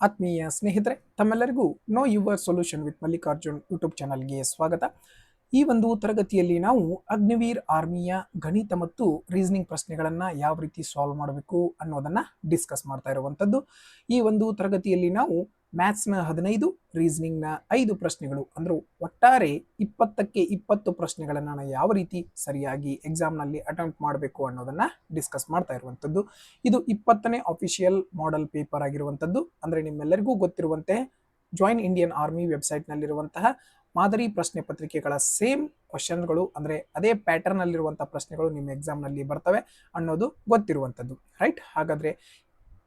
ಆತ್ಮೀಯ ಸ್ನೇಹಿತರೆ, ತಮ್ಮೆಲ್ಲರಿಗೂ know your solution with Mallikarjun YouTube ಚಾನಲ್ಗೆ ಸ್ವಾಗತ. ಈ ಒಂದು ತರಗತಿಯಲ್ಲಿ ನಾವು ಅಗ್ನಿವೀರ್ ಆರ್ಮಿಯ ಗಣಿತ ಮತ್ತು ರೀಸನಿಂಗ್ ಪ್ರಶ್ನೆಗಳನ್ನು ಯಾವ ರೀತಿ ಸಾಲ್ವ್ ಮಾಡಬೇಕು ಅನ್ನೋದನ್ನ ಡಿಸ್ಕಸ್ ಮಾಡ್ತಾ ಇರುವಂಥದ್ದು. ಈ ಒಂದು ತರಗತಿಯಲ್ಲಿ ನಾವು ಮ್ಯಾಥ್ಸ್ನ 15, ರೀಸನಿಂಗ್ನ 5 ಪ್ರಶ್ನೆಗಳು ಅಂದ್ರೆ ಒಟ್ಟಾರೆ 20ಕ್ಕೆ 20 ಪ್ರಶ್ನೆಗಳನ್ನು ನಾವು ಯಾವ ರೀತಿ ಸರಿಯಾಗಿ ಎಕ್ಸಾಮ್ನಲ್ಲಿ ಅಟೆಂಪ್ಟ್ ಮಾಡಬೇಕು ಅನ್ನೋದನ್ನ ಡಿಸ್ಕಸ್ ಮಾಡ್ತಾ ಇರುವಂಥದ್ದು. ಇದು 20ನೇ ಅಫಿಷಿಯಲ್ ಮಾಡೆಲ್ ಪೇಪರ್ ಆಗಿರುವಂಥದ್ದು. ಅಂದ್ರೆ ನಿಮ್ಮೆಲ್ಲರಿಗೂ ಗೊತ್ತಿರುವಂತೆ ಜಾಯಿನ್ ಇಂಡಿಯನ್ ಆರ್ಮಿ ವೆಬ್ಸೈಟ್ ನಲ್ಲಿರುವಂತಹ ಮಾದರಿ ಪ್ರಶ್ನೆ ಪತ್ರಿಕೆಗಳ ಸೇಮ್ ಕ್ವಶನ್ಗಳು ಅಂದ್ರೆ ಅದೇ ಪ್ಯಾಟರ್ನ್ ಅಲ್ಲಿರುವಂತಹ ಪ್ರಶ್ನೆಗಳು ನಿಮ್ಮ ಎಕ್ಸಾಮ್ ನಲ್ಲಿ ಬರ್ತವೆ ಅನ್ನೋದು ಗೊತ್ತಿರುವಂತದ್ದು, ರೈಟ್? ಹಾಗಾದ್ರೆ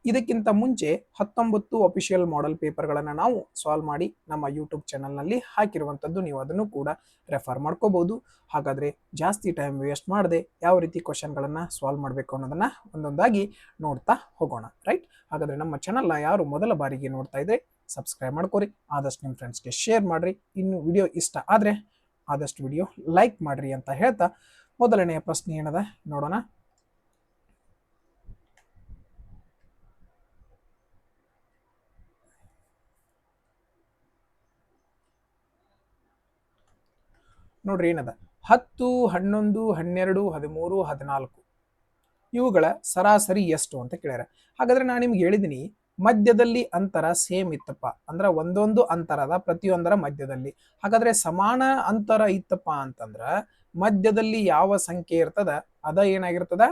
ಇದಕ್ಕಿಂತ ಮುಂಚೆ 19 ಅಫಿಷಿಯಲ್ ಮಾಡೆಲ್ ಪೇಪರ್ಗಳನ್ನು ನಾವು ಸಾಲ್ವ್ ಮಾಡಿ ನಮ್ಮ ಯೂಟ್ಯೂಬ್ ಚಾನಲ್ನಲ್ಲಿ ಹಾಕಿರುವಂಥದ್ದು. ನೀವು ಅದನ್ನು ಕೂಡ ರೆಫರ್ ಮಾಡ್ಕೋಬಹುದು. ಹಾಗಾದರೆ ಜಾಸ್ತಿ ಟೈಮ್ ವೇಸ್ಟ್ ಮಾಡದೆ ಯಾವ ರೀತಿ ಕ್ವಶನ್ಗಳನ್ನು ಸಾಲ್ವ್ ಮಾಡಬೇಕು ಅನ್ನೋದನ್ನು ಒಂದೊಂದಾಗಿ ನೋಡ್ತಾ ಹೋಗೋಣ, ರೈಟ್? ಹಾಗಾದರೆ ನಮ್ಮ ಚಾನಲ್ನ ಯಾರು ಮೊದಲ ಬಾರಿಗೆ ನೋಡ್ತಾ ಇದ್ರೆ ಸಬ್ಸ್ಕ್ರೈಬ್ ಮಾಡ್ಕೋರಿ, ಆದಷ್ಟು ನಿಮ್ಮ ಫ್ರೆಂಡ್ಸ್ಗೆ ಶೇರ್ ಮಾಡಿರಿ. ಇನ್ನು ವಿಡಿಯೋ ಇಷ್ಟ ಆದರೆ ಆದಷ್ಟು ವಿಡಿಯೋ ಲೈಕ್ ಮಾಡಿರಿ ಅಂತ ಹೇಳ್ತಾ ಮೊದಲನೆಯ ಪ್ರಶ್ನೆ ಏನದ ನೋಡೋಣ. ನೋಡ್ರಿ ಏನದ, 10, 11, 12, 13, 14 ಇವುಗಳ ಸರಾಸರಿ ಎಷ್ಟು ಅಂತ ಕೇಳ್ಯಾರ. ಹಾಗಾದ್ರೆ ನಾನು ನಿಮ್ಗೆ ಹೇಳಿದೀನಿ ಮಧ್ಯದಲ್ಲಿ ಅಂತರ ಸೇಮ್ ಇತ್ತಪ್ಪ ಅಂದ್ರೆ ಒಂದೊಂದು ಅಂತರದ ಪ್ರತಿಯೊಂದರ ಮಧ್ಯದಲ್ಲಿ. ಹಾಗಾದ್ರೆ ಸಮಾನ ಅಂತರ ಇತ್ತಪ್ಪ ಅಂತಂದ್ರ ಮಧ್ಯದಲ್ಲಿ ಯಾವ ಸಂಖ್ಯೆ ಇರ್ತದ ಅದ ಏನಾಗಿರ್ತದ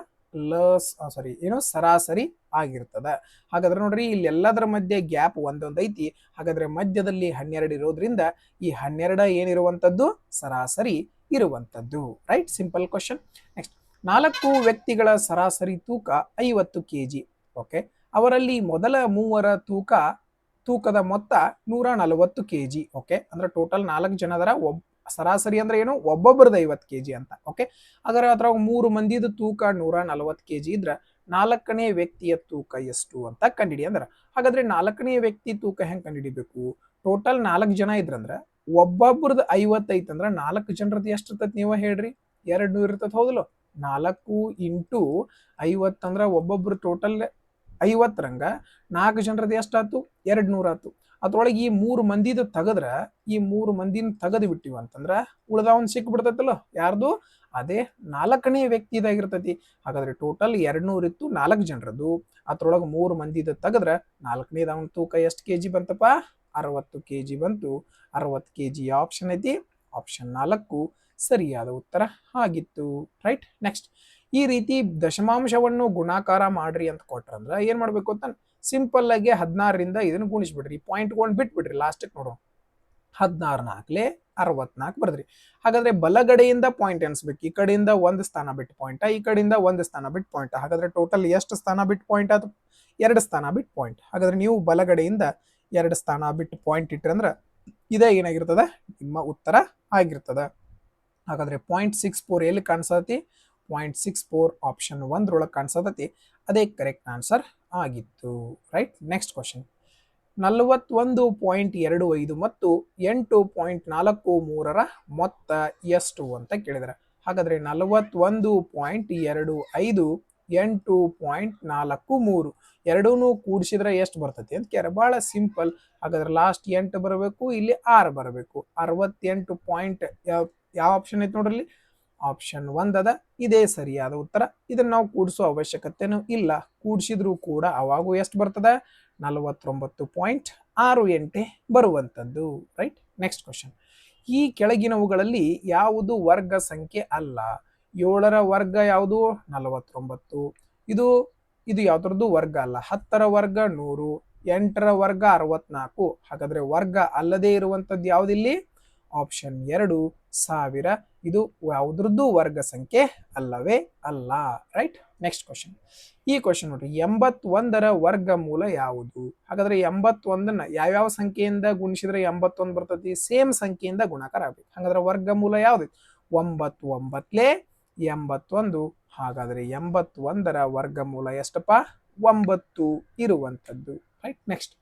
ಸರಾಸರಿ ಆಗಿರ್ತದ. ಹಾಗಾದ್ರೆ ನೋಡ್ರಿ ಇಲ್ಲಿ ಎಲ್ಲದರ ಮಧ್ಯೆ ಗ್ಯಾಪ್ ಒಂದೊಂದು ಐತಿ. ಹಾಗಾದ್ರೆ ಮಧ್ಯದಲ್ಲಿ 12 ಇರೋದ್ರಿಂದ ಈ 12 ಏನಿರುವಂತದ್ದು ಸರಾಸರಿ ಇರುವಂತದ್ದು, ರೈಟ್? Simple question. ನೆಕ್ಸ್ಟ್, 4 ವ್ಯಕ್ತಿಗಳ ಸರಾಸರಿ ತೂಕ 50 kg. ಓಕೆ, ಅವರಲ್ಲಿ ಮೊದಲ 3 ತೂಕದ ಮೊತ್ತ 140 kg. ಓಕೆ, ಅಂದ್ರೆ ಟೋಟಲ್ 4 ಜನದರ ಸರಾಸರಿ ಅಂದ್ರೆ ಏನು, ಒಬ್ಬೊಬ್ಬರದ 50 kg ಅಂತ. ಓಕೆ, ಅದರ 3 ಮಂದಿದ ತೂಕ 140 kg ಇದ್ರ 4ನೇ ವ್ಯಕ್ತಿಯ ತೂಕ ಎಷ್ಟು ಅಂತ ಕಂಡಿಡಿ ಅಂದ್ರ. ಹಾಗಾದ್ರೆ 4ನೇ ವ್ಯಕ್ತಿ ತೂಕ ಹೆಂಗ್ ಕಂಡಿಡಿಬೇಕು? ಟೋಟಲ್ 4 ಜನ ಇದ್ರಂದ್ರ ಒಬ್ಬೊಬ್ರದ್ದು 50 ಐತಂದ್ರ 4 ಜನರದ್ದು ಎಷ್ಟು ಇರ್ತೈತಿ ನೀವ ಹೇಳ್ರಿ? 200 ಇರ್ತೈತಿ, ಹೌದಲ್ಲ? 4 ಇಂಟು 50 ಅಂದ್ರ ಒಬ್ಬೊಬ್ರು ಟೋಟಲ್ 50 ರಂಗ 4 ಜನರದ್ದು ಎಷ್ಟಾಯ್ತು? 200 ಆಯ್ತು. ಅದ್ರೊಳಗೆ ಈ 3 ಮಂದಿದ ತೆಗದ್ರ ಈ 3 ಮಂದಿನ ತೆಗೆದು ಬಿಟ್ಟಿವ ಅಂತಂದ್ರ ಉಳ್ದವನ್ ಸಿಕ್ ಬಿಡ್ತೈತಲ್ಲ, ಯಾರ್ದು? ಅದೇ 4ನೇ ವ್ಯಕ್ತಿದಾಗಿರ್ತೈತಿ. ಹಾಗಾದ್ರೆ ಟೋಟಲ್ 200 ಇತ್ತು 4 ಜನರದ್ದು, ಅದ್ರೊಳಗೆ 3 ಮಂದಿದ ತೆಗದ್ರ 4ನೇದವನ್ ತೂಕ ಎಷ್ಟು ಕೆಜಿ ಬಂತಪ್ಪ? 60 kg ಬಂತು. 60 kg ಆಪ್ಷನ್ ಐತಿ, ಆಪ್ಷನ್ 4 ಸರಿಯಾದ ಉತ್ತರ ಆಗಿತ್ತು, ರೈಟ್? ನೆಕ್ಸ್ಟ್, ಈ ರೀತಿ ದಶಮಾಂಶವನ್ನು ಗುಣಾಕಾರ ಮಾಡ್ರಿ ಅಂತ ಕೊಟ್ರಂದ್ರ ಏನ್ ಮಾಡ್ಬೇಕು ಅಂತ ಸಿಂಪಲ್ ಆಗಿ 16ರಿಂದ ಇದನ್ನು ಗುಣಿಸ್ಬಿಡ್ರಿ, ಪಾಯಿಂಟ್ ಬಿಟ್ಬಿಡ್ರಿ. ಲಾಸ್ಟಿಗೆ ನೋಡೋ 16 4 64 ಬರ್ದ್ರಿ. ಹಾಗಾದ್ರೆ ಬಲಗಡೆಯಿಂದ ಪಾಯಿಂಟ್ ಎನ್ಸ್ಬೇಕು. ಈ ಕಡೆಯಿಂದ 1 ಸ್ಥಾನ ಬಿಟ್ಟು ಪಾಯಿಂಟ್, ಈ ಕಡೆಯಿಂದ 1 ಸ್ಥಾನ ಬಿಟ್ಟು ಪಾಯಿಂಟ್. ಹಾಗಾದ್ರೆ ಟೋಟಲ್ ಎಷ್ಟು ಸ್ಥಾನ ಬಿಟ್ಟು ಪಾಯಿಂಟ್ ಅದು? 2 ಸ್ಥಾನ ಬಿಟ್ಟು ಪಾಯಿಂಟ್. ಹಾಗಾದ್ರೆ ನೀವು ಬಲಗಡೆಯಿಂದ 2 ಸ್ಥಾನ ಬಿಟ್ಟು ಪಾಯಿಂಟ್ ಇಟ್ರಂದ್ರ ಇದೇ ಏನಾಗಿರ್ತದ? ನಿಮ್ಮ ಉತ್ತರ ಆಗಿರ್ತದ. ಹಾಗಾದ್ರೆ 0.64 ಎಲ್ಲಿ ಕಾಣಿಸತಿ? 0.64 ಆಪ್ಷನ್ 1 ಕಾಣಿಸತತಿ. ಅದೇ ಕರೆಕ್ಟ್ ಆನ್ಸರ್ ಆಗಿತ್ತು, ರೈಟ್? ನೆಕ್ಸ್ಟ್ ಕ್ವಶನ್, 41.25 ಮತ್ತು 8.43 ಮೊತ್ತ ಎಷ್ಟು ಅಂತ ಕೇಳಿದಾರೆ. ಹಾಗಾದ್ರೆ 41.25 8.43 ಎರಡೂ ಕೂಡಿಸಿದ್ರೆ ಎಷ್ಟು ಬರ್ತೈತಿ ಅಂತ ಕೇಳ. ಬಹಳ ಸಿಂಪಲ್. ಹಾಗಾದ್ರೆ ಲಾಸ್ಟ್ 8 ಬರಬೇಕು, ಇಲ್ಲಿ 6 ಬರಬೇಕು. 68 ಪಾಯಿಂಟ್ ಯಾವ ಆಪ್ಷನ್ ಐತಿ ನೋಡ್ರಿ? ಆಪ್ಷನ್ 1 ಅದ. ಇದೇ ಸರಿಯಾದ ಉತ್ತರ. ಇದನ್ನ ನಾವು ಕೂಡಿಸೋ ಅವಶ್ಯಕತೆನೂ ಇಲ್ಲ. ಕೂಡಿಸಿದ್ರು ಕೂಡ ಅವಾಗೂ ಎಷ್ಟು ಬರ್ತದ? 49.68 ಬರುವಂತದ್ದು, ರೈಟ್? ನೆಕ್ಸ್ಟ್ ಕ್ವಶನ್, ಈ ಕೆಳಗಿನವುಗಳಲ್ಲಿ ಯಾವುದು ವರ್ಗ ಸಂಖ್ಯೆ ಅಲ್ಲ? 7ರ ವರ್ಗ ಯಾವುದು? 49. ಇದು ಯಾವ್ದ್ರದ್ದು ವರ್ಗ ಅಲ್ಲ. 10ರ ವರ್ಗ 100, 8ರ ವರ್ಗ 64. ಹಾಗಾದ್ರೆ ವರ್ಗ ಅಲ್ಲದೆ ಇರುವಂತದ್ದು ಯಾವ್ದಿಲ್ಲಿ? ಆಪ್ಷನ್ 2 1000. ಇದು ಯಾವುದ್ರದ್ದು ವರ್ಗ ಸಂಖ್ಯೆ ಅಲ್ಲವೇ ಅಲ್ಲ, ರೈಟ್? ನೆಕ್ಸ್ಟ್ ಕ್ವಶನ್, ಈ ಕ್ವಶನ್ ನೋಡ್ರಿ, 81ರ ವರ್ಗ ಮೂಲ ಯಾವುದು? ಹಾಗಾದ್ರೆ 81ನ್ನ ಯಾವ್ಯಾವ ಸಂಖ್ಯೆಯಿಂದ ಗುಣಿಸಿದ್ರೆ 81 ಬರ್ತೈತಿ? ಸೇಮ್ ಸಂಖ್ಯೆಯಿಂದ ಗುಣಾಕಾರ ಆಗ್ಬೇಕು. ಹಾಗಾದ್ರೆ ವರ್ಗ ಮೂಲ ಯಾವ್ದು? 9 9 81. ಹಾಗಾದ್ರೆ 81ರ ವರ್ಗ ಮೂಲ ಎಷ್ಟಪ್ಪ? 9 ಇರುವಂತದ್ದು, ರೈಟ್? ನೆಕ್ಸ್ಟ್,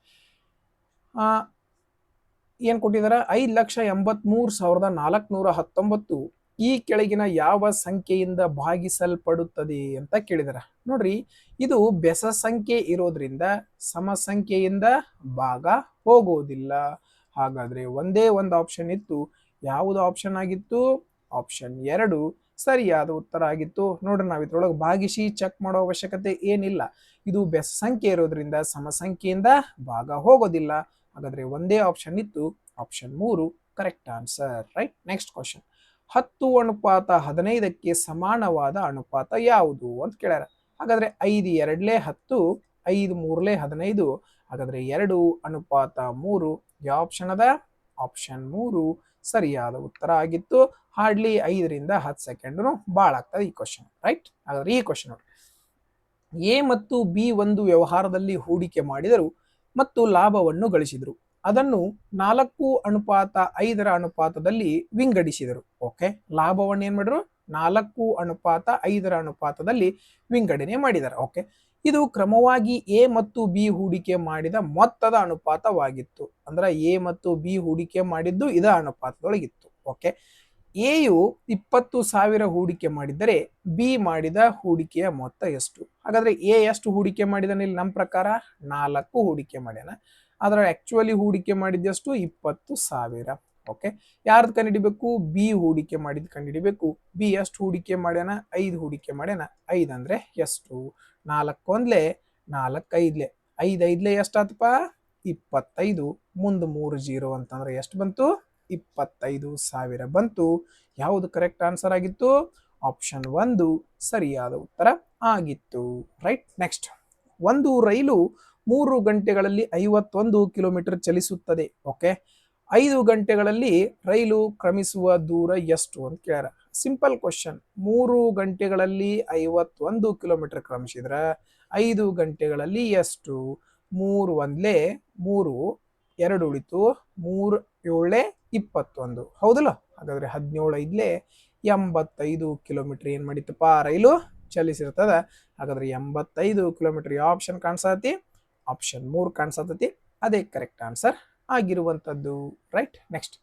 ಏನ್ ಕೊಟ್ಟಿದಾರ? 5,83,419 ಈ ಕೆಳಗಿನ ಯಾವ ಸಂಖ್ಯೆಯಿಂದ ಭಾಗಿಸಲ್ಪಡುತ್ತದೆ ಅಂತ ಕೇಳಿದಾರ. ನೋಡ್ರಿ, ಇದು ಬೆಸ ಸಂಖ್ಯೆ ಇರೋದ್ರಿಂದ ಸಮ ಸಂಖ್ಯೆಯಿಂದ ಭಾಗ ಹೋಗುವುದಿಲ್ಲ. ಹಾಗಾದ್ರೆ ಒಂದೇ ಒಂದು ಆಪ್ಷನ್ ಇತ್ತು. ಯಾವುದು ಆಪ್ಷನ್ ಆಗಿತ್ತು? ಆಪ್ಷನ್ 2 ಸರಿಯಾದ ಉತ್ತರ ಆಗಿತ್ತು. ನೋಡ್ರಿ, ನಾವು ಇದ್ರೊಳಗೆ ಭಾಗಿಸಿ ಚೆಕ್ ಮಾಡೋ ಅವಶ್ಯಕತೆ ಏನಿಲ್ಲ. ಇದು ಬೆಸ ಸಂಖ್ಯೆ ಇರೋದ್ರಿಂದ ಸಮ ಸಂಖ್ಯೆಯಿಂದ ಭಾಗ ಹೋಗೋದಿಲ್ಲ. ಹಾಗಾದ್ರೆ ಒಂದೇ ಆಪ್ಷನ್ ಇತ್ತು, option 3 correct answer. Right. Next question. 10:15ಕ್ಕೆ ಸಮಾನವಾದ ಅನುಪಾತ ಯಾವುದು ಅಂತ ಕೇಳ್ಯಾರ. ಹಾಗಾದ್ರೆ 5 2 10, 5 3 15. ಹಾಗಾದ್ರೆ 2:3 ಯಾವ ಆಪ್ಷನ್ ಅದ? ಆಪ್ಷನ್ 3 ಸರಿಯಾದ ಉತ್ತರ ಆಗಿತ್ತು. ಹಾರ್ಡ್ಲಿ 5ರಿಂದ 10 ಸೆಕೆಂಡ್ ಭಾಳ ಆಗ್ತದೆ ಈ ಕ್ವಶನ್. ರೈಟ್. ಹಾಗಾದ್ರೆ ಈ ಕ್ವಶನ್ ನೋಡಿ, ಎ ಮತ್ತು ಬಿ ಒಂದು ವ್ಯವಹಾರದಲ್ಲಿ ಹೂಡಿಕೆ ಮಾಡಿದರು ಮತ್ತು ಲಾಭವನ್ನು ಗಳಿಸಿದರು. ಅದನ್ನು 4:5 ಅನುಪಾತದಲ್ಲಿ ವಿಂಗಡಿಸಿದರು. ಓಕೆ, ಲಾಭವನ್ನು ಏನ್ ಮಾಡಿದ್ರು? 4:5 ಅನುಪಾತದಲ್ಲಿ ವಿಂಗಡಣೆ ಮಾಡಿದ್ದಾರೆ. ಓಕೆ, ಇದು ಕ್ರಮವಾಗಿ ಎ ಮತ್ತು ಬಿ ಹೂಡಿಕೆ ಮಾಡಿದ ಮೊತ್ತದ ಅನುಪಾತವಾಗಿತ್ತು. ಅಂದ್ರೆ ಎ ಮತ್ತು ಬಿ ಹೂಡಿಕೆ ಮಾಡಿದ್ದು ಇದ ಅನುಪಾತದೊಳಗಿತ್ತು. ಓಕೆ, ಎಯು 20,000 ಹೂಡಿಕೆ ಮಾಡಿದ್ದರೆ ಬಿ ಮಾಡಿದ ಹೂಡಿಕೆಯ ಮೊತ್ತ ಎಷ್ಟು? ಹಾಗಾದ್ರೆ ಎ ಎಷ್ಟು ಹೂಡಿಕೆ ಮಾಡಿದಾನೆ? ಇಲ್ಲಿ ನಮ್ಮ ಪ್ರಕಾರ 4 ಹೂಡಿಕೆ ಮಾಡ್ಯಾನ. ಆದ್ರೆ ಆಕ್ಚುಲಿ ಹೂಡಿಕೆ ಮಾಡಿದ್ದೆಷ್ಟು? 20,000. ಓಕೆ, ಯಾರ್ದು ಕಂಡುಹಿಡಿಬೇಕು? ಬಿ ಹೂಡಿಕೆ ಮಾಡಿದ್ ಕಂಡುಹಿಡಿಬೇಕು. ಬಿ ಎಷ್ಟು ಹೂಡಿಕೆ ಮಾಡ್ಯಾನ? 5 ಹೂಡಿಕೆ ಮಾಡ್ಯಾನ. 5 ಅಂದ್ರೆ ಎಷ್ಟು? 4 1 4 5 5 5 ಎಷ್ಟಾತಪ್ಪ? 25. ಮುಂದೆ 3 0 ಅಂತಂದ್ರೆ ಎಷ್ಟು ಬಂತು? 25,000 ಬಂತು. ಯಾವುದು ಕರೆಕ್ಟ್ ಆನ್ಸರ್ ಆಗಿತ್ತು? ಆಪ್ಷನ್ 1 ಸರಿಯಾದ ಉತ್ತರ ಆಗಿತ್ತು. ರೈಟ್. ನೆಕ್ಸ್ಟ್. ಒಂದು ರೈಲು 3 ಗಂಟೆಗಳಲ್ಲಿ 51 ಕಿಲೋಮೀಟರ್ ಚಲಿಸುತ್ತದೆ. ಓಕೆ, 5 ಗಂಟೆಗಳಲ್ಲಿ ರೈಲು ಕ್ರಮಿಸುವ ದೂರ ಎಷ್ಟು ಅಂತ ಕೇಳ್ಯಾರ. Simple question. 3 ಗಂಟೆಗಳಲ್ಲಿ 51 ಕಿಲೋಮೀಟರ್ ಕ್ರಮಿಸಿದ್ರ 5 ಗಂಟೆಗಳಲ್ಲಿ ಎಷ್ಟು? 3 1 3, 2 ಉಳಿತು, 3 7 21. ಹೌದಲ್ಲ? ಹಾಗಾದ್ರೆ 17 5 85 ಕಿಲೋಮೀಟರ್ ಏನ್ ಮಾಡಿತಪ್ಪ? ರೈಲು ಚಲಿಸಿರ್ತದ. ಹಾಗಾದ್ರೆ 85 ಕಿಲೋಮೀಟರ್ ಯಾವ ಆಪ್ಷನ್ ಕಾಣಿಸತಿ? ಆಪ್ಷನ್ 3 ಕಾಣಿಸತೈತಿ. ಅದೇ ಕರೆಕ್ಟ್ ಆನ್ಸರ್ ಆಗಿರುವಂತದ್ದು. ರೈಟ್. ನೆಕ್ಸ್ಟ್.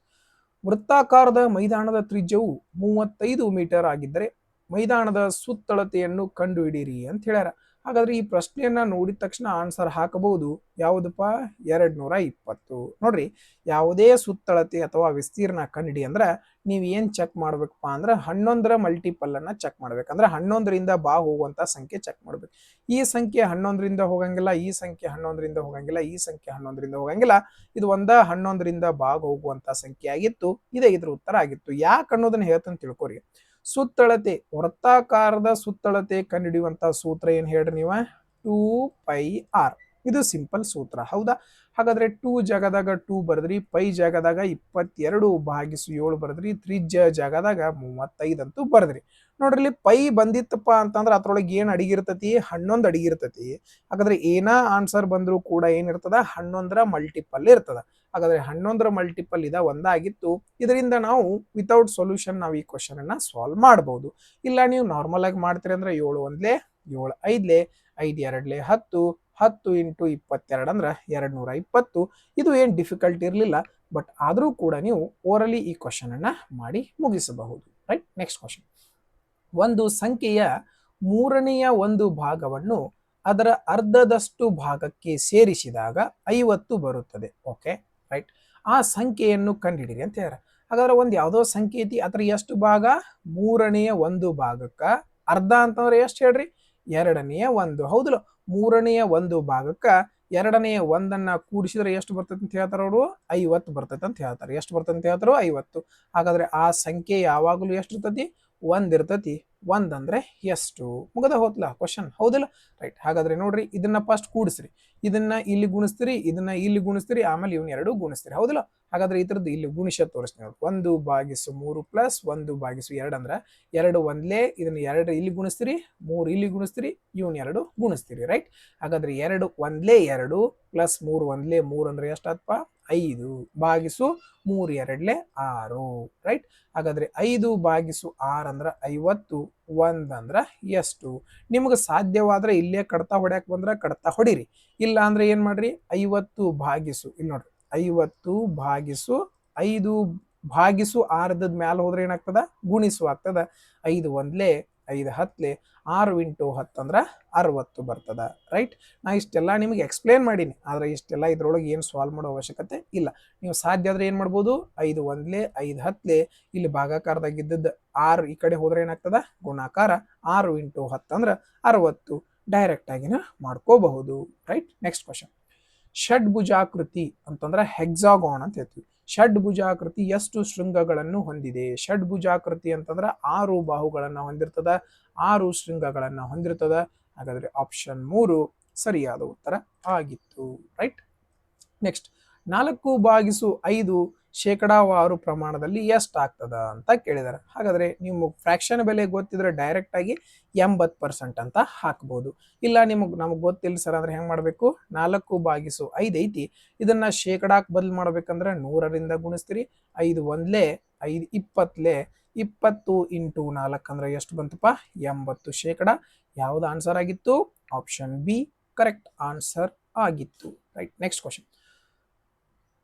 ವೃತ್ತಾಕಾರದ ಮೈದಾನದ ತ್ರಿಜ್ಯವು 35 ಮೀಟರ್ ಆಗಿದ್ದರೆ ಮೈದಾನದ ಸುತ್ತಳತೆಯನ್ನು ಕಂಡುಹಿಡಿಯಿರಿ ಅಂತ ಹೇಳ್ಯಾರ. ಹಾಗಾದ್ರೆ ಈ ಪ್ರಶ್ನೆಯನ್ನ ನೋಡಿದ ತಕ್ಷಣ ಆನ್ಸರ್ ಹಾಕಬಹುದು. ಯಾವುದಪ್ಪ? 220. ನೋಡ್ರಿ, ಯಾವುದೇ ಸುತ್ತಳತೆ ಅಥವಾ ವಿಸ್ತೀರ್ಣ ಕಂಡುಹಿಡಿ ಅಂದ್ರೆ ನೀವು ಏನ್ ಚೆಕ್ ಮಾಡ್ಬೇಕಪ್ಪ ಅಂದ್ರೆ 11ರ ಮಲ್ಟಿಪಲ್ ಅನ್ನ ಚೆಕ್ ಮಾಡ್ಬೇಕಂದ್ರೆ 11ರಿಂದ ಬಾ ಹೋಗುವಂತ ಸಂಖ್ಯೆ ಚೆಕ್ ಮಾಡ್ಬೇಕು. ಈ ಸಂಖ್ಯೆ 11ರಿಂದ ಹೋಗಂಗಿಲ್ಲ, ಈ ಸಂಖ್ಯೆ 11ರಿಂದ ಹೋಗಂಗಿಲ್ಲ, ಈ ಸಂಖ್ಯೆ 11ರಿಂದ ಹೋಗಂಗಿಲ್ಲ. ಇದು 11ರಿಂದ ಬಾಗ್ ಹೋಗುವಂತ ಸಂಖ್ಯೆ ಆಗಿತ್ತು. ಇದೇ ಇದ್ರ ಉತ್ತರ ಆಗಿತ್ತು. ಯಾಕೆ ಅನ್ನೋದನ್ನ ಹೇಳ್ತಂತ ತಿಳ್ಕೊರಿ. ಸುತ್ತಳತೆ, ವೃತ್ತಾಕಾರದ ಸುತ್ತಳತೆ ಕಂಡುಹಿಡಿಯುವಂತ ಸೂತ್ರ ಏನ್ ಹೇಳ್ರಿ ನೀವು? 2πr. ಇದು ಸಿಂಪಲ್ ಸೂತ್ರ. ಹೌದಾ? ಹಾಗಾದ್ರೆ 2 ಜಾಗದಾಗ 2 ಬರದ್ರಿ, ಪೈ ಜಾಗದಾಗ 22/7 ಬರದ್ರಿ, ತ್ರಿಜ್ಯ ಜಾಗದಾಗ 35 ಅಂತೂ ಬರದ್ರಿ. ನೋಡ್ರಿ, ಪೈ ಬಂದಿತ್ತಪ್ಪ ಅಂತಂದ್ರೆ ಅದ್ರೊಳಗೆ ಏನ್ ಅಡಿಗಿರ್ತತಿ? 11 ಅಡಿಗಿರ್ತತಿ. ಹಾಗಾದ್ರೆ ಏನಾ ಆನ್ಸರ್ ಬಂದ್ರು ಕೂಡ ಏನಿರ್ತದ? 11ರ ಮಲ್ಟಿಪಲ್ ಇರ್ತದ. ಹಾಗಾದ್ರೆ 11ರ ಮಲ್ಟಿಪಲ್ ಇದ ಒಂದಾಗಿತ್ತು. ಇದರಿಂದ ನಾವು ವಿತೌಟ್ ಸೊಲ್ಯೂಷನ್ ನಾವು ಈ ಕ್ವಶನ್ ಅನ್ನ ಸಾಲ್ವ್ ಮಾಡಬಹುದು. ಇಲ್ಲ ನೀವು ನಾರ್ಮಲ್ ಆಗಿ ಮಾಡ್ತೀರಿ ಅಂದ್ರೆ 7 1 7 5 5 2 10 10 × 22 ಅಂದ್ರೆ 220. ಇದು ಏನ್ ಡಿಫಿಕಲ್ಟ್ ಇರಲಿಲ್ಲ. ಬಟ್ ಆದ್ರೂ ಕೂಡ ನೀವು ಓರಲಿ ಈ ಕ್ವಶನ್ ಅನ್ನ ಮಾಡಿ ಮುಗಿಸಬಹುದು. ರೈಟ್. Next question. ಒಂದು ಸಂಖ್ಯೆಯ 3ನೇ 1 ಭಾಗವನ್ನು ಅದರ ಅರ್ಧದಷ್ಟು ಭಾಗಕ್ಕೆ ಸೇರಿಸಿದಾಗ 50 ಬರುತ್ತದೆ. Okay, right. ಆ ಸಂಖ್ಯೆಯನ್ನು ಕಂಡುಹಿಡಿಯಿರಿ ಅಂತ ಹೇಳ್ಯಾರ. ಹಾಗಾದ್ರೆ ಒಂದು ಯಾವುದೋ ಸಂಖ್ಯೆ ಐತಿ, ಅದ್ರ ಎಷ್ಟು ಭಾಗ? 3ನೇ 1 ಭಾಗಕ್ಕ ಅರ್ಧ ಅಂತಂದ್ರೆ ಎಷ್ಟು ಹೇಳ್ರಿ? 2ನೇ 1. ಹೌದಲ್ಲ? 3ನೇ 1 ಭಾಗಕ್ಕ 2ನೇ 1 ಕೂಡಿಸಿದ್ರೆ ಎಷ್ಟು ಬರ್ತೈತೆ ಅಂತ ಹೇಳ್ತಾರ ಅವರು? 50 ಬರ್ತೈತೆ ಅಂತ ಹೇಳ್ತಾರೆ. ಎಷ್ಟು ಬರ್ತೈತೆ ಅಂತ ಹೇಳ್ತಾರೋ? 50. ಹಾಗಾದ್ರೆ ಆ ಸಂಖ್ಯೆ ಯಾವಾಗಲೂ ಎಷ್ಟು ಇರ್ತತಿ? 1 ಇರ್ತತಿ. 1 ಅಂದ್ರೆ ಎಷ್ಟು? ಮುಗದ ಹೋತ್ಲ ಕ್ವಶನ್. ಹೌದಿಲ್ಲ? ರೈಟ್. ಹಾಗಾದ್ರೆ ನೋಡ್ರಿ, ಇದನ್ನ ಫಸ್ಟ್ ಕೂಡಿಸ್ರಿ, ಇದನ್ನ ಇಲ್ಲಿ ಗುಣಿಸ್ತೀರಿ, ಇದನ್ನ ಇಲ್ಲಿ ಗುಣಿಸ್ತೀರಿ, ಆಮೇಲೆ ಇವನ್ 2 ಗುಣಿಸ್ತೀರಿ. ಹೌದಿಲ್ಲ? ಹಾಗಾದ್ರೆ ಇದ್ರದ್ದು ಇಲ್ಲಿ ಗುಣಿಸ ತೋರಿಸ್ತೀನಿ ನೋಡಿ. 1/3 ಪ್ಲಸ್ 1/2 ಅಂದ್ರೆ 2 1 ಇದನ್ನ 2 ಇಲ್ಲಿ ಗುಣಿಸ್ತೀರಿ, 3 ಇಲ್ಲಿ ಗುಣಿಸ್ತೀರಿ, ಇವನ್ 2 ಗುಣಿಸ್ತೀರಿ. ರೈಟ್. ಹಾಗಾದ್ರೆ 2 1 2 ಪ್ಲಸ್ 3 1 3 ಅಂದ್ರೆ ಎಷ್ಟಾತ್ಪ? 5/3 2 6. ರೈಟ್. ಹಾಗಾದ್ರೆ 5/6 ಅಂದ್ರೆ 50. 1 ಅಂದ್ರೆ ಎಷ್ಟು? ನಿಮ್ಗೆ ಸಾಧ್ಯವಾದ್ರೆ ಇಲ್ಲೇ ಕಡ್ತಾ ಹೊಡ್ಯಾಕ್ ಬಂದ್ರೆ ಕಡ್ತಾ ಹೊಡಿರಿ. ಇಲ್ಲ ಅಂದ್ರೆ ಏನ್ ಮಾಡ್ರಿ? 50 ಭಾಗಿಸು, ಇಲ್ಲಿ ನೋಡ್ರಿ, 50/5 ಭಾಗಿಸು 6 ಮ್ಯಾಲ ಹೋದ್ರೆ ಏನಾಗ್ತದ ಗುಣಿಸು ಆಗ್ತದ. 5 ಒಂದ್ಲೆ 5 ಹತ್ಲೆ 6 ಇಂಟು 10 ಅಂದ್ರೆ 60 ಬರ್ತದ. ರೈಟ್, ನಾ ಇಷ್ಟೆಲ್ಲ ನಿಮಗೆ ಎಕ್ಸ್ಪ್ಲೇನ್ ಮಾಡೀನಿ, ಆದ್ರೆ ಇಷ್ಟೆಲ್ಲ ಇದ್ರೊಳಗೆ ಏನು ಸಾಲ್ವ್ ಮಾಡೋ ಅವಶ್ಯಕತೆ ಇಲ್ಲ. ನೀವು ಸಾಧ್ಯ ಆದ್ರೆ ಏನ್ ಮಾಡ್ಬೋದು, 5 ಒಂದ್ಲೆ 5 ಹತ್ಲೆ ಇಲ್ಲಿ ಭಾಗಾಕಾರದಾಗಿದ್ದದ್ದು 6 ಈ ಕಡೆ ಹೋದ್ರೆ ಏನಾಗ್ತದ ಗುಣಾಕಾರ, 6 ಇಂಟು 10 ಅಂದ್ರೆ 60 ಡೈರೆಕ್ಟ್ ಆಗಿನ ಮಾಡ್ಕೋಬಹುದು. Right, next question. ಷಡ್ಭುಜಾಕೃತಿ ಅಂತಂದ್ರೆ ಹೆಕ್ಸಾಗಾನ್ ಅಂತ ಹೇಳ್ತೀವಿ. ಷಡ್ಭುಜಾಕೃತಿ ಎಷ್ಟು ಶೃಂಗಗಳನ್ನು ಹೊಂದಿದೆ? ಷಡ್ಭುಜಾಕೃತಿ ಅಂತಂದ್ರೆ 6 ಬಾಹುಗಳನ್ನ ಹೊಂದಿರ್ತದ, 6 ಶೃಂಗಗಳನ್ನ ಹೊಂದಿರ್ತದ. ಹಾಗಾದ್ರೆ ಆಪ್ಷನ್ 3 ಸರಿಯಾದ ಉತ್ತರ ಆಗಿತ್ತು. ರೈಟ್, ನೆಕ್ಸ್ಟ್ 4/5 ಶೇಕಡಾವಾರು ಪ್ರಮಾಣದಲ್ಲಿ ಎಷ್ಟಾಗ್ತದ ಅಂತ ಕೇಳಿದಾರೆ. ಹಾಗಾದ್ರೆ ನೀವು ಫ್ರಾಕ್ಷನ್ ಬೆಲೆ ಗೊತ್ತಿದ್ರೆ ಡೈರೆಕ್ಟ್ ಆಗಿ 80% ಅಂತ ಹಾಕ್ಬಹುದು. ಇಲ್ಲ ನಮಗೆ ಗೊತ್ತಿಲ್ಲ ಸರ್ ಅಂದ್ರೆ ಹೆಂಗ್ ಮಾಡ್ಬೇಕು, 4/5 ಐತಿ, ಇದನ್ನ ಶೇಕಡಾಕ್ ಬದಲು ಮಾಡ್ಬೇಕಂದ್ರೆ 100ರಿಂದ ಗುಣಿಸ್ತೀರಿ. 5 ಒಂದ್ಲೆ 5 20ಲೆ 20 ಇಂಟು 4 ಅಂದ್ರೆ ಎಷ್ಟು ಬಂತಪ್ಪ, 80%. ಯಾವ್ದು ಆನ್ಸರ್ ಆಗಿತ್ತು? ಆಪ್ಷನ್ ಬಿ ಕರೆಕ್ಟ್ ಆನ್ಸರ್ ಆಗಿತ್ತು. Right, next question.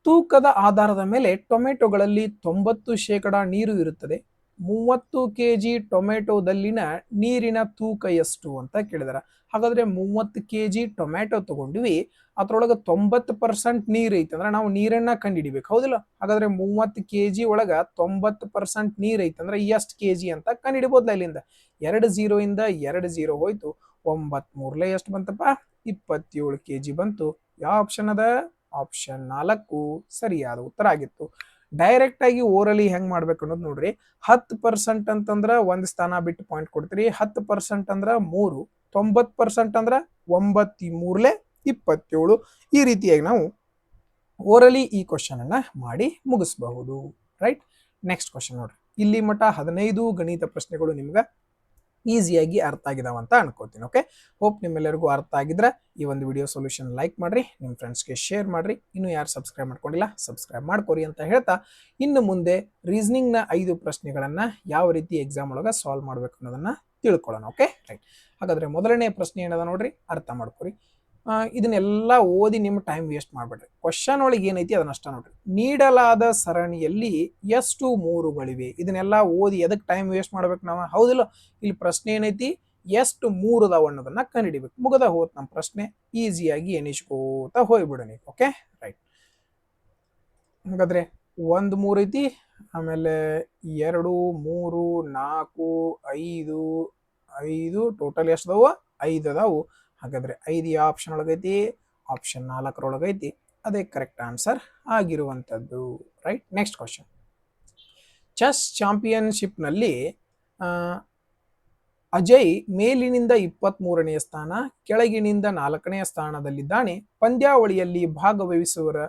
ತೂಕದ ಆಧಾರದ ಮೇಲೆ ಟೊಮೆಟೊಗಳಲ್ಲಿ 90% ನೀರು ಇರುತ್ತದೆ. 30 kg ಟೊಮೆಟೊದಲ್ಲಿನ ನೀರಿನ ತೂಕ ಎಷ್ಟು ಅಂತ ಕೇಳಿದಾರೆ. ಹಾಗಾದ್ರೆ 30 kg ಟೊಮೆಟೊ ತಗೊಂಡ್ವಿ, ಅದ್ರೊಳಗೆ 90% ನೀರು ಐತೆ ಅಂದ್ರೆ ನಾವು ನೀರನ್ನ ಕಂಡುಹಿಡಿಬೇಕು, ಹೌದಿಲ್ಲ? ಹಾಗಾದ್ರೆ 30 kg ಒಳಗ 90% ನೀರು ಐತೆ ಅಂದ್ರೆ ಎಷ್ಟು ಕೆಜಿ ಅಂತ ಕಂಡುಹಿಡಿಬೋದ್ಲ. ಇಲ್ಲಿಂದ 2 0 ಇಂದ 2 0 ಹೋಯ್ತು, 9 ಎಷ್ಟು ಬಂತಪ್ಪ, 27 kg ಬಂತು. ಯಾವ ಆಪ್ಷನ್ ಅದ? ಆಪ್ಷನ್ 4 ಸರಿಯಾದ ಉತ್ತರ ಆಗಿತ್ತು. ಡೈರೆಕ್ಟ್ ಆಗಿ ಓರಲಿ ಹೆಂಗ್ ಮಾಡ್ಬೇಕು ಅನ್ನೋದು ನೋಡ್ರಿ. 10% ಅಂತಂದ್ರ ಒಂದ್ ಸ್ಥಾನ ಬಿಟ್ಟು ಪಾಯಿಂಟ್ ಕೊಡ್ತೀರಿ, 10% ಅಂದ್ರ 3, 90% ಅಂದ್ರ 9 3ಲೆ 27. ಈ ರೀತಿಯಾಗಿ ನಾವು ಓರಲಿ ಈ ಕ್ವಶನ್ ಅನ್ನ ಮಾಡಿ ಮುಗಿಸಬಹುದು. ರೈಟ್, ನೆಕ್ಸ್ಟ್ ಕ್ವಶನ್ ನೋಡ್ರಿ. ಇಲ್ಲಿ ಮಟ್ಟ 15 ಗಣಿತ ಪ್ರಶ್ನೆಗಳು ನಿಮ್ಗೆ ಈಸಿಯಾಗಿ ಅರ್ಥ ಆಗಿದಾವ ಅಂತ ಅನ್ಕೋತೀನಿ. ಓಕೆ, ಹೋಪ್ ನಿಮ್ಮೆಲ್ಲರಿಗೂ ಅರ್ಥ ಆಗಿದ್ರೆ ಈ ಒಂದು ವಿಡಿಯೋ ಸೊಲ್ಯೂಷನ್ ಲೈಕ್ ಮಾಡ್ರಿ, ನಿಮ್ಮ ಫ್ರೆಂಡ್ಸ್ಗೆ ಶೇರ್ ಮಾಡ್ರಿ. ಇನ್ನು ಯಾರು ಸಬ್ಸ್ಕ್ರೈಬ್ ಮಾಡ್ಕೊಂಡಿಲ್ಲ ಸಬ್ಸ್ಕ್ರೈಬ್ ಮಾಡ್ಕೋರಿ ಅಂತ ಹೇಳ್ತಾ, ಇನ್ನು ಮುಂದೆ ರೀಸನಿಂಗ್ನ 5 ಪ್ರಶ್ನೆಗಳನ್ನ ಯಾವ ರೀತಿ ಎಕ್ಸಾಮ್ ಒಳಗೆ ಸಾಲ್ವ್ ಮಾಡ್ಬೇಕು ಅನ್ನೋದನ್ನ ತಿಳ್ಕೊಳ್ಳೋಣ. Okay, right. ಹಾಗಾದ್ರೆ ಮೊದಲನೇ ಪ್ರಶ್ನೆ ಏನದ ನೋಡ್ರಿ, ಅರ್ಥ ಮಾಡ್ಕೋರಿ. ಇದನ್ನೆಲ್ಲ ಓದಿ ನಿಮ್ಮ ಟೈಮ್ ವೇಸ್ಟ್ ಮಾಡ್ಬೇಡ್ರಿ. ಕ್ವಶನ್ ಒಳಗೆ ಏನೈತಿ ಅದನ್ನಷ್ಟ ನೋಡ್ರಿ. ನೀಡಲಾದ ಸರಣಿಯಲ್ಲಿ ಎಷ್ಟು ಮೂರುಗಳಿವೆ? ಇದನ್ನೆಲ್ಲ ಓದಿ ಎದಕ್ಕೆ ಟೈಮ್ ವೇಸ್ಟ್ ಮಾಡ್ಬೇಕು ನಾವು, ಹೌದಿಲ್ಲ? ಇಲ್ಲಿ ಪ್ರಶ್ನೆ ಏನೈತಿ, ಎಷ್ಟು 3 ಅದಾವ ಅನ್ನೋದನ್ನ ಕಂಡುಹಿಡಿಬೇಕು. ಮುಗದ ಹೋತ್ ನಮ್ಮ ಪ್ರಶ್ನೆ, ಈಸಿಯಾಗಿ ಎಣಿಸ್ಕೋತಾ ಹೋಗ್ಬಿಡು ನೀವು. Okay, right. ಹಾಗಾದ್ರೆ 1 3 ಐತಿ, ಆಮೇಲೆ 2 3 4 5 5 ಟೋಟಲ್ ಎಷ್ಟು ಅದಾವ? 5 ಅದಾವು. ಹಾಗಾದ್ರೆ 5 ಯಾವ ಆಪ್ಷನ್ ಒಳಗೈತಿ? ಆಪ್ಷನ್ 4 ಅದೇ ಕರೆಕ್ಟ್ ಆನ್ಸರ್ ಆಗಿರುವಂಥದ್ದು. Right, next question. Chess championship ನಲ್ಲಿ ಅಜಯ್ ಮೇಲಿನಿಂದ 23ನೇ ಸ್ಥಾನ, ಕೆಳಗಿನಿಂದ 4ನೇ ಸ್ಥಾನದಲ್ಲಿದ್ದಾನೆ. ಪಂದ್ಯಾವಳಿಯಲ್ಲಿ ಭಾಗವಹಿಸುವವರ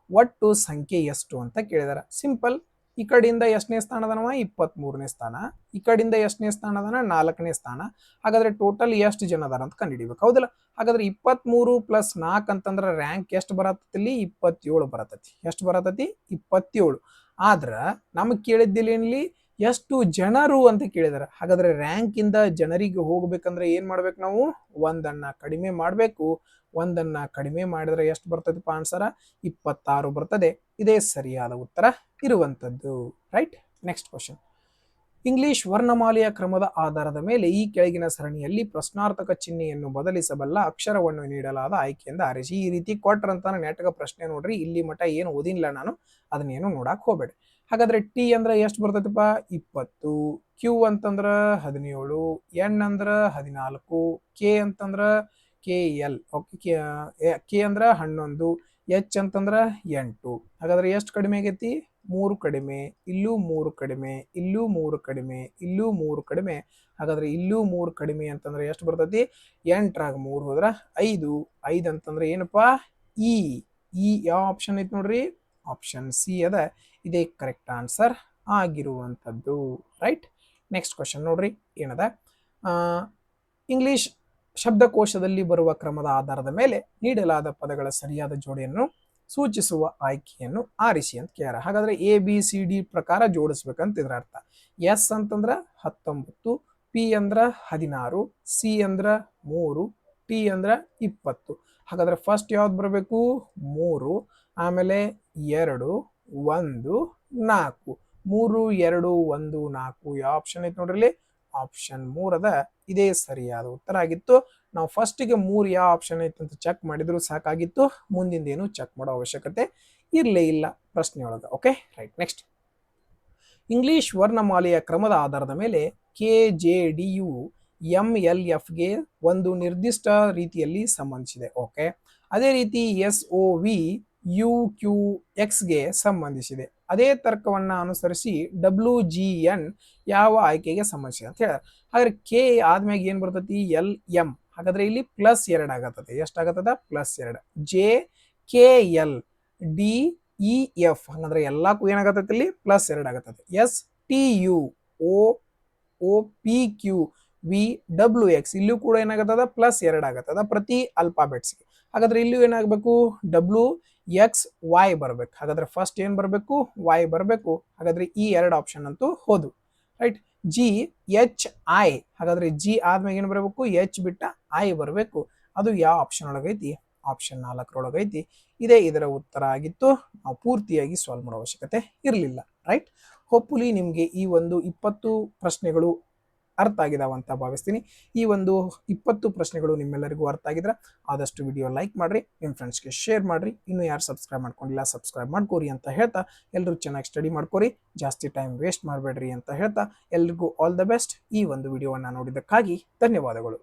ಒಟ್ಟು ಸಂಖ್ಯೆ ಎಷ್ಟು ಅಂತ ಕೇಳಿದಾರೆ. ಸಿಂಪಲ್, ಈ ಕಡೆಯಿಂದ ಎಷ್ಟನೇ ಸ್ಥಾನದನವ? 23ನೇ ಸ್ಥಾನ. ಈ ಕಡೆಯಿಂದ ಎಷ್ಟನೇ ಸ್ಥಾನದನ? 4ನೇ ಸ್ಥಾನ. ಹಾಗಾದ್ರೆ ಟೋಟಲ್ ಎಷ್ಟು ಜನ ಅದಾರ ಅಂತ ಕಂಡುಹಿಡಿಬೇಕು, ಹೌದಿಲ್ಲ? ಹಾಗಾದ್ರೆ 23 + 4 ಅಂತಂದ್ರೆ ರ್ಯಾಂಕ್ ಎಷ್ಟು ಬರತ್ತಲ್ಲಿ? 27 ಬರತೈತಿ. ಎಷ್ಟು ಬರತೈತಿ? 27. ಆದ್ರ ನಮಗ್ ಕೇಳಿದ್ದಿಲ್ಲಿ ಎಷ್ಟು ಜನರು ಅಂತ ಕೇಳಿದಾರೆ. ಹಾಗಾದ್ರೆ ರ್ಯಾಂಕ್ ಇಂದ ಜನರಿಗೆ ಹೋಗ್ಬೇಕಂದ್ರೆ ಏನ್ ಮಾಡ್ಬೇಕು ನಾವು? 1 ಕಡಿಮೆ ಮಾಡ್ಬೇಕು. 1 ಕಡಿಮೆ ಮಾಡಿದ್ರೆ ಎಷ್ಟು ಬರ್ತದಪ್ಪ ಆನ್ಸರ? 26 ಬರ್ತದೆ. ಇದೇ ಸರಿಯಾದ ಉತ್ತರ ಇರುವಂತದ್ದು. Right, next question. ಇಂಗ್ಲಿಷ್ ವರ್ಣಮಾಲೆಯ ಕ್ರಮದ ಆಧಾರದ ಮೇಲೆ ಈ ಕೆಳಗಿನ ಸರಣಿಯಲ್ಲಿ ಪ್ರಶ್ನಾರ್ಥಕ ಚಿಹ್ನೆಯನ್ನು ಬದಲಿಸಬಲ್ಲ ಅಕ್ಷರವನ್ನು ನೀಡಲಾದ ಆಯ್ಕೆಯಿಂದ ಆರಿಸಿ. ಈ ರೀತಿ ಕೊಟ್ರಂತ ನೆಟ್ಗ ಪ್ರಶ್ನೆ ನೋಡ್ರಿ. ಇಲ್ಲಿ ಮಠ ಏನು ಓದಿಲ್ಲ ನಾನು, ಅದನ್ನೇನು ನೋಡಕ್ ಹೋಗ್ಬೇಡಿ. ಹಾಗಾದ್ರೆ ಟಿ ಅಂದ್ರೆ ಎಷ್ಟು ಬರ್ತೈತಪ್ಪ? 20. ಕ್ಯೂ ಅಂತಂದ್ರ 17, ಎನ್ ಅಂದ್ರ 14, ಕೆ ಅಂತಂದ್ರ KL, ಕೆ ಅಂದ್ರ 11, ಎಚ್ ಅಂತಂದ್ರ 8. ಹಾಗಾದ್ರೆ ಎಷ್ಟು ಕಡಿಮೆ ಆಗೈತಿ? 3 ಕಡಿಮೆ, ಇಲ್ಲೂ 3 ಕಡಿಮೆ, ಇಲ್ಲೂ 3 ಕಡಿಮೆ, ಇಲ್ಲೂ 3 ಕಡಿಮೆ. ಹಾಗಾದ್ರೆ ಇಲ್ಲೂ 3 ಕಡಿಮೆ ಅಂತಂದ್ರೆ ಎಷ್ಟು ಬರ್ತೈತಿ? 8ರಾಗ 3 ಹೋದ್ರ 5. 5 ಅಂತಂದ್ರೆ ಏನಪ್ಪಾ? ಇ. ಯಾವ ಆಪ್ಷನ್ ಐತಿ ನೋಡ್ರಿ? ಆಪ್ಷನ್ ಸಿ ಅದ. ಇದೇ ಕರೆಕ್ಟ್ ಆನ್ಸರ್ ಆಗಿರುವಂಥದ್ದು. ರೈಟ್, ನೆಕ್ಸ್ಟ್ ಕ್ವಶನ್ ನೋಡ್ರಿ ಏನದ. ಇಂಗ್ಲಿಷ್ ಶಬ್ದಕೋಶದಲ್ಲಿ ಬರುವ ಕ್ರಮದ ಆಧಾರದ ಮೇಲೆ ನೀಡಲಾದ ಪದಗಳ ಸರಿಯಾದ ಜೋಡಿಯನ್ನು ಸೂಚಿಸುವ ಆಯ್ಕೆಯನ್ನು ಆರಿಸಿ ಅಂತ ಕೇಳ್ಯಾರ. ಹಾಗಾದ್ರೆ ABCD ಪ್ರಕಾರ ಜೋಡಿಸ್ಬೇಕಂತ ಇದ್ರ ಅರ್ಥ. ಎಸ್ ಅಂತಂದ್ರ 19, ಪಿ ಅಂದ್ರ 16, ಸಿ ಅಂದ್ರ 3, ಟಿ ಅಂದ್ರ 20. ಹಾಗಾದ್ರೆ ಫಸ್ಟ್ ಯಾವ್ದು ಬರಬೇಕು? 3, ಆಮೇಲೆ 2, 1, 4. 3 2 1 4 ಯಾವ ಆಪ್ಷನ್ ಐತೆ ನೋಡ್ರಿ ಇಲ್ಲಿ ಆಪ್ಷನ್ 3 ಅದ ಇದೇ ಸರಿಯಾದ ಉತ್ತರ ಆಗಿತ್ತು. ನಾವು ಫಸ್ಟಿಗೆ 3 ಯಾವ ಆಪ್ಷನ್ ಐತೆ ಅಂತ ಚೆಕ್ ಮಾಡಿದ್ರು ಸಾಕಾಗಿತ್ತು, ಮುಂದಿಂದೇನು ಚೆಕ್ ಮಾಡೋ ಅವಶ್ಯಕತೆ ಇರಲೇ ಇಲ್ಲ ಪ್ರಶ್ನೆಯೊಳಗ. Okay right. ನೆಕ್ಸ್ಟ್, ಇಂಗ್ಲಿಷ್ ವರ್ಣಮಾಲೆಯ ಕ್ರಮದ ಆಧಾರದ ಮೇಲೆ KJDಯು MLFಗೆ ಒಂದು ನಿರ್ದಿಷ್ಟ ರೀತಿಯಲ್ಲಿ ಸಂಬಂಧಿಸಿದೆ. ಓಕೆ, ಅದೇ ರೀತಿ SOV UQXಗೆ ಸಂಬಂಧಿಸಿದೆ. ಅದೇ ತರ್ಕವನ್ನ ಅನುಸರಿಸಿ WGN ಯಾವ ಆಯ್ಕೆಗೆ ಸಂಬಂಧಿಸಿದೆ ಅಂತ ಹೇಳ. ಹಾಗಾದ್ರೆ ಕೆ ಆದ್ಮ್ಯಾಗ ಏನ್ ಬರ್ತೈತಿ LM, ಹಾಗಾದ್ರೆ ಇಲ್ಲಿ +2 ಆಗತ್ತದ. ಎಷ್ಟಾಗತ್ತದ +2. JKL DEF ಹಾಗಾದ್ರೆ ಎಲ್ಲಕ್ಕೂ ಏನಾಗತ್ತೈತಿ ಇಲ್ಲಿ +2 ಆಗತ್ತದ. STU OPQ VWX ಇಲ್ಲೂ ಕೂಡ ಏನಾಗತ್ತದ +2 ಆಗತ್ತದ ಪ್ರತಿ ಅಲ್ಫಾಬೆಟ್ಸ್ಗೆ. ಹಾಗಾದ್ರೆ ಇಲ್ಲೂ ಏನಾಗಬೇಕು WXY ಬರ್ಬೇಕು. ಹಾಗಾದ್ರೆ ಫಸ್ಟ್ ಏನ್ ಬರಬೇಕು Y ಬರಬೇಕು. ಹಾಗಾದ್ರೆ ಈ 2 ಆಪ್ಷನ್ ಅಂತೂ ಹೋದು. ರೈಟ್. GHI ಹಾಗಾದ್ರೆ G ಆದ್ಮೇಲೆ ಏನು ಬರಬೇಕು H ಬಿಟ್ಟ I ಬರಬೇಕು. ಅದು ಯಾವ ಆಪ್ಷನ್ ಒಳಗೈತಿ ಆಪ್ಷನ್ 4 ಐತಿ. ಇದೇ ಇದರ ಉತ್ತರ ಆಗಿತ್ತು. ನಾವು ಪೂರ್ತಿಯಾಗಿ ಸಾಲ್ವ್ ಮಾಡೋ ಅವಶ್ಯಕತೆ ಇರಲಿಲ್ಲ. ರೈಟ್. ಹೋಪ್ಫುಲಿ ನಿಮಗೆ ಈ ಒಂದು 20 ಪ್ರಶ್ನೆಗಳು ಅರ್ಥ ಆಗಿದಾವ ಅಂತ ಭಾವಿಸ್ತೀನಿ. ಈ ಒಂದು 20 ಪ್ರಶ್ನೆಗಳು ನಿಮ್ಮೆಲ್ಲರಿಗೂ ಅರ್ಥ ಆಗಿದ್ರೆ ಆದಷ್ಟು ವಿಡಿಯೋ ಲೈಕ್ ಮಾಡ್ರಿ, ನಿಮ್ಮ ಫ್ರೆಂಡ್ಸ್ಗೆ ಶೇರ್ ಮಾಡ್ರಿ. ಇನ್ನು ಯಾರು ಸಬ್ಸ್ಕ್ರೈಬ್ ಮಾಡ್ಕೊಂಡಿಲ್ಲ ಸಬ್ಸ್ಕ್ರೈಬ್ ಮಾಡ್ಕೋರಿ ಅಂತ ಹೇಳ್ತಾ, ಎಲ್ಲರೂ ಚೆನ್ನಾಗಿ ಸ್ಟಡಿ ಮಾಡ್ಕೋರಿ, ಜಾಸ್ತಿ ಟೈಮ್ ವೇಸ್ಟ್ ಮಾಡಬೇಡ್ರಿ ಅಂತ ಹೇಳ್ತಾ ಎಲ್ರಿಗೂ ಆಲ್ ದ ಬೆಸ್ಟ್. ಈ ಒಂದು ವಿಡಿಯೋವನ್ನು ನೋಡಿದ್ದಕ್ಕಾಗಿ ಧನ್ಯವಾದಗಳು.